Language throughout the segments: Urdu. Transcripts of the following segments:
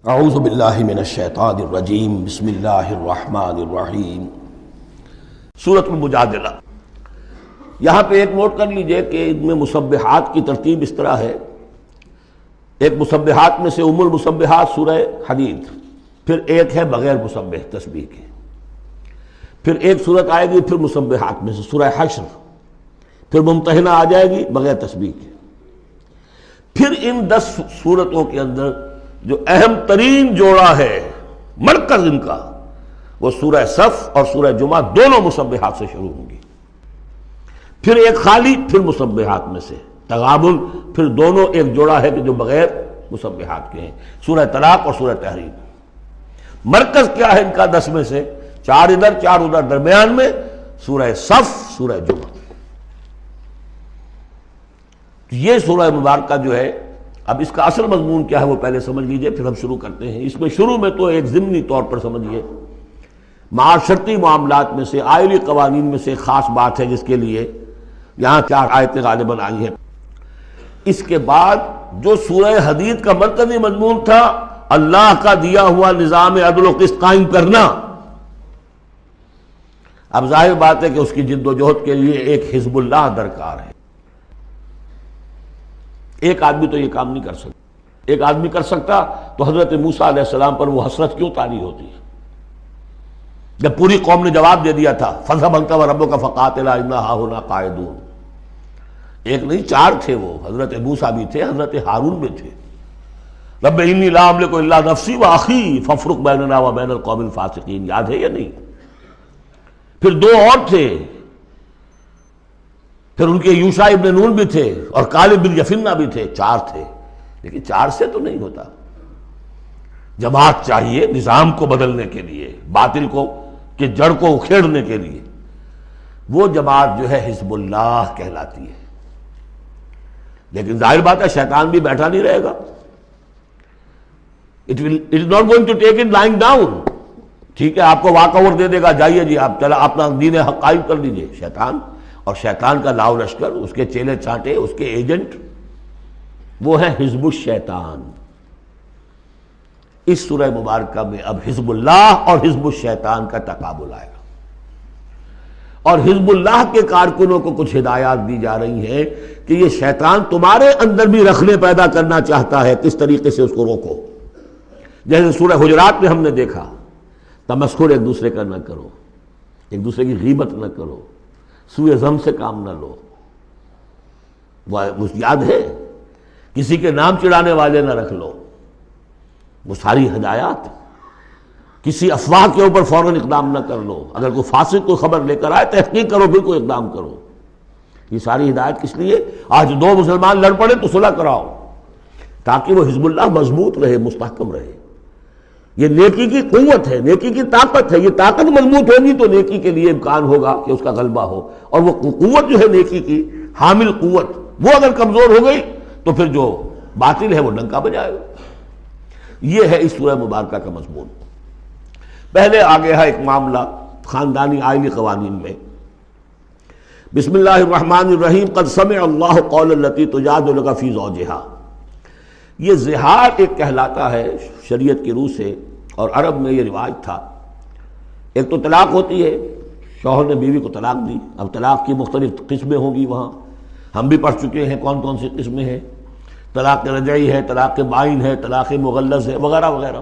اعوذ باللہ من الشیطان الرجیم بسم اللہ الرحمن الرحیم۔ سورۃ المجادلہ، یہاں پہ ایک نوٹ کر لیجئے کہ ان میں مسبحات کی ترتیب اس طرح ہے۔ ایک مسبحات میں سے ام المسبحات سورہ حدید، پھر ایک ہے بغیر مسبح تسبیح کے، پھر ایک صورت آئے گی پھر مسبحات میں سے سورہ حشر، پھر ممتحنہ آ جائے گی بغیر تسبیح کے۔ پھر ان 10 صورتوں کے اندر جو اہم ترین جوڑا ہے، مرکز ان کا، وہ سورہ صف اور سورہ جمعہ دونوں مسبحات سے شروع ہوں گی۔ پھر ایک خالی، پھر مسبحات میں سے تغابن، پھر دونوں ایک جوڑا ہے کہ جو بغیر مسبحات کے ہیں، سورہ طلاق اور سورہ تحریم۔ مرکز کیا ہے ان کا 10 میں سے؟ 4 ادھر 4 ادھر، درمیان میں سورہ صف، سورہ جمعہ۔ یہ سورہ مبارکہ جو ہے، اب اس کا اصل مضمون کیا ہے وہ پہلے سمجھ لیجئے، پھر ہم شروع کرتے ہیں۔ اس میں شروع میں تو ایک ضمنی طور پر سمجھیے، معاشرتی معاملات میں سے، آئلی قوانین میں سے خاص بات ہے جس کے لیے یہاں 4 آیتیں غالباً آئی ہیں۔ اس کے بعد جو سورہ حدید کا مرکزی مضمون تھا، اللہ کا دیا ہوا نظام عدل و قسط قائم کرنا، اب ظاہر بات ہے کہ اس کی جد و جہد کے لیے ایک حزب اللہ درکار ہے۔ ایک آدمی تو یہ کام نہیں کر سکتا۔ ایک آدمی کر سکتا تو حضرت موسیٰ علیہ السلام پر وہ حسرت کیوں طاری ہوتی ہے جب پوری قوم نے جواب دے دیا تھا فَاذْهَبْ أَنْتَ وَرَبُّكَ فَقَاتِلَا إِنَّا هَاهُنَا قَاعِدُونَ۔ ایک نہیں 4 تھے وہ، حضرت موسیٰ بھی تھے، حضرت ہارون بھی تھے۔ رب انی لا املک الا نفسی واخی فافرق بیننا وبین القوم الفاسقین، یاد ہے یا نہیں؟ پھر 2 اور تھے، پھر ان کے یوشع ابن نون بھی تھے اور کالب بن یفنہ بھی تھے، 4 تھے۔ لیکن 4 سے تو نہیں ہوتا، جماعت چاہیے نظام کو بدلنے کے لیے، باطل کو کہ جڑ کو اکھیڑنے کے لیے۔ وہ جماعت جو ہے حزب اللہ کہلاتی ہے۔ لیکن ظاہر بات ہے شیطان بھی بیٹھا نہیں رہے گا۔ It is not going to take it lying down۔ ٹھیک ہے، آپ کو واک اوور دے دے گا، جائیے جی آپ چلا اپنا دین حق قائم کر لیجیے۔ شیطان اور شیطان کا لاؤ لشکر، اس کے چیلے چانٹے، اس کے ایجنٹ، وہ ہے حزب الشیطان۔ اس سورہ مبارکہ میں اب حزب اللہ اور حزب الشیطان کا تقابل آئے گا، اور حزب اللہ کے کارکنوں کو کچھ ہدایات دی جا رہی ہیں کہ یہ شیطان تمہارے اندر بھی رخنے پیدا کرنا چاہتا ہے، کس طریقے سے اس کو روکو۔ جیسے سورہ حجرات میں ہم نے دیکھا، تمسخر ایک دوسرے کا نہ کرو، ایک دوسرے کی غیبت نہ کرو، سوء ظن سے کام نہ لو۔ وہ یاد ہے، کسی کے نام چڑھانے والے نہ رکھ لو، وہ ساری ہدایات۔ کسی افواہ کے اوپر فوراً اقدام نہ کر لو، اگر کوئی فاسق کوئی خبر لے کر آئے تحقیق کرو پھر کوئی اقدام کرو۔ یہ ساری ہدایت کس لیے؟ آج 2 مسلمان لڑ پڑے تو صلح کراؤ، تاکہ وہ حزب اللہ مضبوط رہے، مستحکم رہے۔ یہ نیکی کی قوت ہے، نیکی کی طاقت ہے۔ یہ طاقت مضبوط ہوگی تو نیکی کے لیے امکان ہوگا کہ اس کا غلبہ ہو، اور وہ قوت جو ہے نیکی کی حامل قوت، وہ اگر کمزور ہو گئی تو پھر جو باطل ہے وہ ڈنکا بجائے گا۔ یہ ہے اس سورہ مبارکہ کا مضمون۔ پہلے آگے ہے ایک معاملہ خاندانی آئلی قوانین میں۔ بسم اللہ الرحمن الرحیم، قد سمع اللہ قول التی تجادلک فی زوجہا۔ یہ زہار ایک کہلاتا ہے شریعت کی روح سے، اور عرب میں یہ رواج تھا۔ ایک تو طلاق ہوتی ہے، شوہر نے بیوی کو طلاق دی، اب طلاق کی مختلف قسمیں ہوں گی، وہاں ہم بھی پڑھ چکے ہیں کون کون سی قسمیں ہیں۔ طلاق رجعی ہے، طلاق بائن ہے، طلاق مغلظ ہے، وغیرہ وغیرہ۔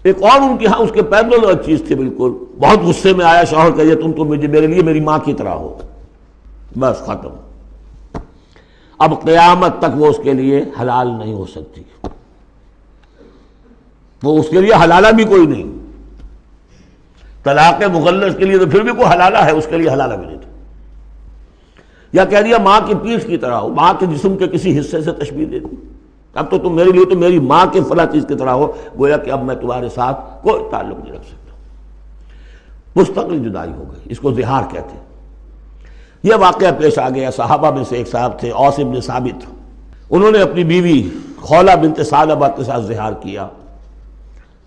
ایک اور ان کے ہاں اس کے پیرلل ایک چیز تھی، بالکل بہت غصے میں آیا شوہر کہ تم تو میرے لیے میری ماں کی طرح ہو، بس ختم۔ اب قیامت تک وہ اس کے لیے حلال نہیں ہو سکتی، وہ اس کے لیے حلالہ بھی کوئی نہیں۔ طلاق مغلظ کے لیے تو پھر بھی کوئی حلالہ ہے، اس کے لیے حلالہ بھی نہیں تھا۔ یا کہہ دیا ماں کی پیٹھ کی طرح ہو، ماں کے جسم کے کسی حصے سے تشبیہ دے دی، اب تو تم میرے لیے تو میری ماں کے فلاں چیز کی طرح ہو، گویا کہ اب میں تمہارے ساتھ کوئی تعلق نہیں رکھ سکتا۔ مستقل جدائی ہو گئی، اس کو زہار کہتے ہیں۔ یہ واقعہ پیش آ گیا، صحابہ میں سے ایک صاحب تھے اوس بن ثابت، انہوں نے اپنی بیوی خولہ بنت ثعلبہ کے ساتھ زہار کیا۔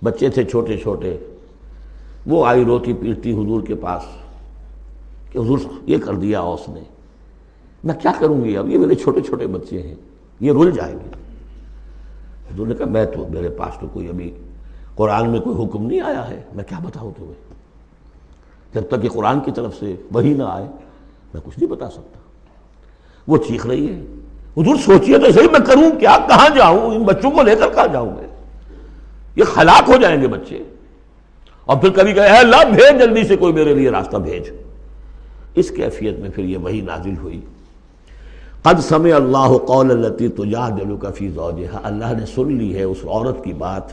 بچے تھے چھوٹے چھوٹے، وہ آئی روتی پیٹتی حضور کے پاس کہ حضور یہ کر دیا اوس نے، میں کیا کروں گی، اب یہ میرے چھوٹے چھوٹے بچے ہیں، یہ رل جائیں گے۔ حضور نے کہا میں تو میرے پاس تو کوئی ابھی قرآن میں کوئی حکم نہیں آیا ہے، میں کیا بتاؤں تمہیں، جب تک کہ قرآن کی طرف سے وحی نہ آئے میں کچھ نہیں بتا سکتا۔ وہ چیخ رہی ہے، حضور سوچئے تو صحیح میں کروں کیا، کہاں جاؤں، ان بچوں کو لے کر کہاں جاؤں میں، یہ ہلاک ہو جائیں گے بچے۔ اور پھر کبھی کہے اے اللہ بھیج جلدی سے کوئی میرے لیے راستہ بھیج۔ اس کیفیت میں پھر یہ وحی نازل ہوئی، قد سمع اللہ قول التی تجادلک فی زوجہا، اللہ نے سن لی ہے اس عورت کی بات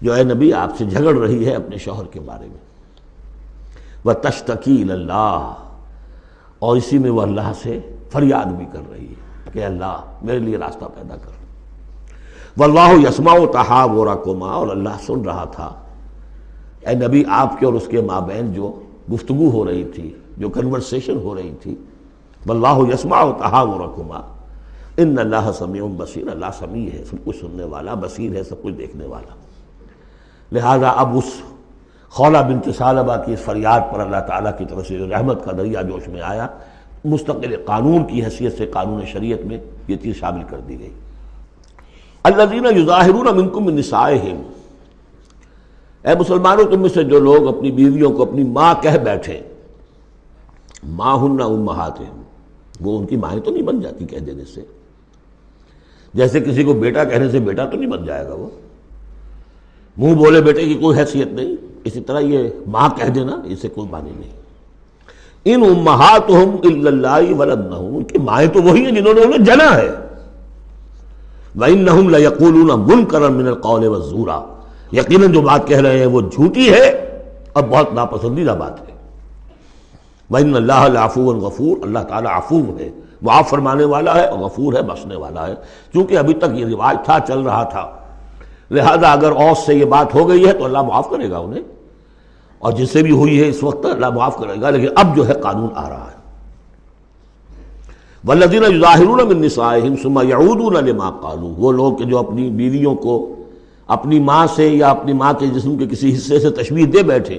جو اے نبی آپ سے جھگڑ رہی ہے اپنے شوہر کے بارے میں، وتشتکی الی اللہ، اور اسی میں وہ اللہ سے فریاد بھی کر رہی ہے کہ اللہ میرے لیے راستہ پیدا کر۔ واللہ یسمع تحاورکما، اور اللہ سن رہا تھا اے نبی آپ کے اور اس کے مابین جو گفتگو ہو رہی تھی، جو کنورسیشن ہو رہی تھی۔ واللہ یسمع تحاورکما ان اللہ سمیع بصیر، اللہ سمیع ہے، سب کچھ سننے والا، بصیر ہے، سب کچھ دیکھنے والا۔ لہذا اب اس خولہ بنت ثعلبہ کی اس فریاد پر اللہ تعالیٰ کی طرف سے جو رحمت کا دریا جوش میں آیا، مستقل قانون کی حیثیت سے قانون شریعت میں یہ چیز شامل کر دی گئی۔ الذین یظاہرون منکم من نسائہم، اے مسلمانوں تم میں سے جو لوگ اپنی بیویوں کو اپنی ماں کہہ بیٹھے، ماں ہن امہاتہم، وہ ان کی مائیں تو نہیں بن جاتی کہہ دینے سے، جیسے کسی کو بیٹا کہنے سے بیٹا تو نہیں بن جائے گا، وہ منہ بولے بیٹے کی کوئی حیثیت نہیں، اسی طرح یہ ماں کہہ دینا اسے کوئی معنی نہیں۔ ان امہاتہم الا اللہ ولدنہم، ان کی مائیں تو وہی ہیں جنہوں نے انہیں جنا ہے۔ وانہم لیقولون منکرا من القول والزورا، یقیناً جو بات کہہ رہے ہیں وہ جھوٹی ہے اور بہت ناپسندیدہ بات ہے۔ وَإِنَّ اللَّهَ لَعَفُوٌّ غَفُورٌ، اللہ تعالیٰ عفو ہے، معاف فرمانے والا ہے اور غفور ہے، بخشنے والا ہے۔ چونکہ ابھی تک یہ رواج تھا، چل رہا تھا، لہذا اگر اوس سے یہ بات ہو گئی ہے تو اللہ معاف کرے گا انہیں، اور جس سے بھی ہوئی ہے اس وقت اللہ معاف کرے گا، لیکن اب جو ہے قانون آ رہا ہے۔ وَالَّذِينَ يُظَاهِرُونَ مِن نِّسَائِهِمْ ثُمَّ يَعُودُونَ لِمَا قَالُوا، وہ لوگ کہ جو اپنی بیویوں کو اپنی ماں سے یا اپنی ماں کے جسم کے کسی حصے سے تشبیہ دے بیٹھے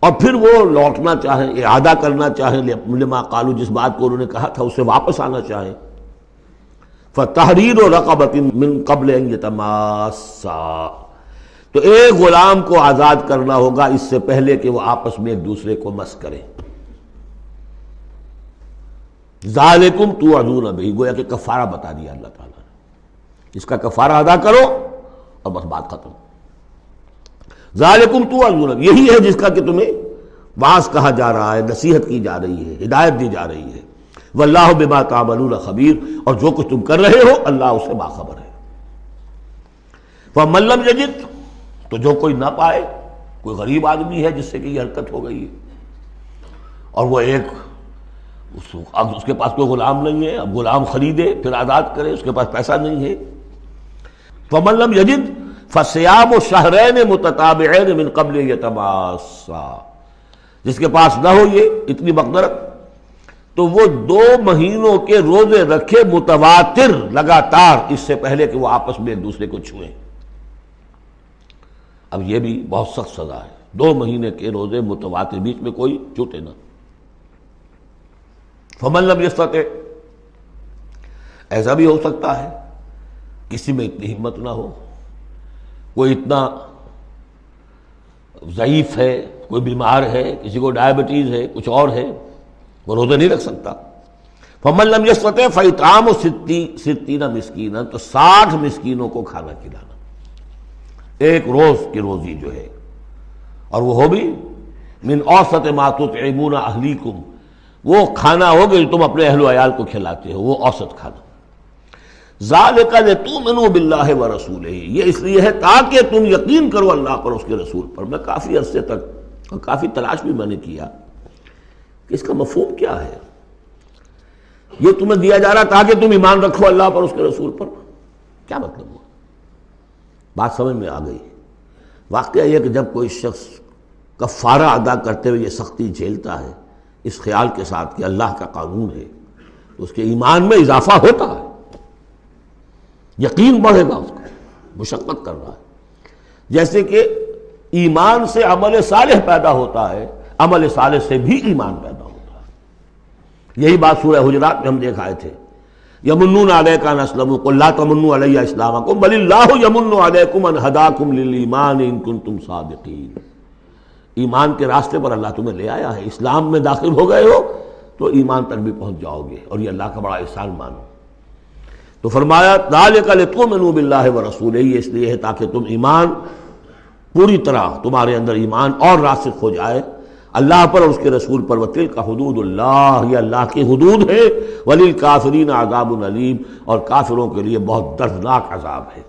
اور پھر وہ لوٹنا چاہیں، اعادہ کرنا چاہیں لما قالوا، جس بات کو انہوں نے کہا تھا اسے واپس آنا چاہیں، فَتَحْرِيرُ رَقَبَةٍ مِّن قَبْلِ أَن يَتَمَاسَّا، تو ایک غلام کو آزاد کرنا ہوگا اس سے پہلے کہ وہ آپس میں ایک دوسرے کو مس کریں۔ ذَلِكُمْ تُوعَدُونَ بِهِ، گویا کہ کفارہ بتا دیا اللہ تعالیٰ نے، اس کا کفارہ ادا کرو اور بس بات ختم۔ ذالکم توعظون، یہی ہے جس کا کہ تمہیں واعظ کہا جا رہا ہے، نصیحت کی جا رہی ہے، ہدایت دی جا رہی ہے۔ واللہ بما تعملون خبیر، اور جو کچھ تم کر رہے ہو اللہ اس سے باخبر ہے۔ فمن لم یجد، تو جو کوئی نہ پائے، کوئی غریب آدمی ہے جس سے کہ یہ حرکت ہو گئی ہے اور وہ اب اس کے پاس کوئی غلام نہیں ہے، اب غلام خریدے پھر آزاد کرے، اس کے پاس پیسہ نہیں ہے، فمن لم یجد فصیام شہرین متتابعین من قبل یتماسا، جس کے پاس نہ ہو یہ اتنی مقدرت تو وہ 2 مہینوں کے روزے رکھے متواتر لگاتار، اس سے پہلے کہ وہ آپس میں ایک دوسرے کو چھوئیں۔ اب یہ بھی بہت سخت سزا ہے، 2 مہینے کے روزے متواتر، بیچ میں کوئی چھوٹے نہ۔ فمن لم یستطع، ایسا بھی ہو سکتا ہے کسی میں اتنی ہمت نہ ہو، کوئی اتنا ضعیف ہے، کوئی بیمار ہے، کسی کو ڈائبٹیز ہے، کچھ اور ہے، وہ روزے نہیں رکھ سکتا۔ فمن لم یستطع فاطعام 60 مسکینا، تو 60 مسکینوں کو کھانا کھلانا، ایک روز کی روزی جو ہے، اور وہ ہو بھی من اوسط ما تطعمون اہلیکم، وہ کھانا ہوگا جو تم اپنے اہل و عیال کو کھلاتے ہو، وہ اوسط کھانا۔ ذالک لتؤمنوا باللہ ورسولہ، یہ اس لیے ہے تاکہ تم یقین کرو اللہ پر، اس کے رسول پر۔ میں کافی عرصے تک اور کافی تلاش بھی میں نے کیا کہ اس کا مفہوم کیا ہے، یہ تمہیں دیا جا رہا تاکہ تم ایمان رکھو اللہ پر، اس کے رسول پر، کیا مطلب ہوا؟ بات سمجھ میں آ گئی۔ واقعہ یہ کہ جب کوئی شخص کفارہ ادا کرتے ہوئے یہ سختی جھیلتا ہے اس خیال کے ساتھ کہ اللہ کا قانون ہے، تو اس کے ایمان میں اضافہ ہوتا ہے، یقین بڑھے گا، اس کو مشقت کر رہا ہے۔ جیسے کہ ایمان سے عمل صالح پیدا ہوتا ہے، عمل صالح سے بھی ایمان پیدا ہوتا ہے۔ یہی بات سورہ حجرات میں ہم دیکھ آئے تھے یمنون علیک ان اسلموا قل لا تمنوا علی اسلامکم بل اللہ یمن علیکم ان ہداکم للایمان ان کنتم صادقین۔ ایمان کے راستے پر اللہ تمہیں لے آیا ہے، اسلام میں داخل ہو گئے ہو تو ایمان تک بھی پہنچ جاؤ گے، اور یہ اللہ کا بڑا احسان مانو۔ تو فرمایا ذالک لتؤمنوا باللہ ورسولہ، یہ اس لیے ہے تاکہ تم ایمان پوری طرح تمہارے اندر ایمان اور راسخ ہو جائے اللہ پر اور اس کے رسول پر۔ وتلک حدود اللہ، یہ اللہ کی حدود ہے۔ وللکافرین عذاب علیم، اور کافروں کے لیے بہت دردناک عذاب ہے۔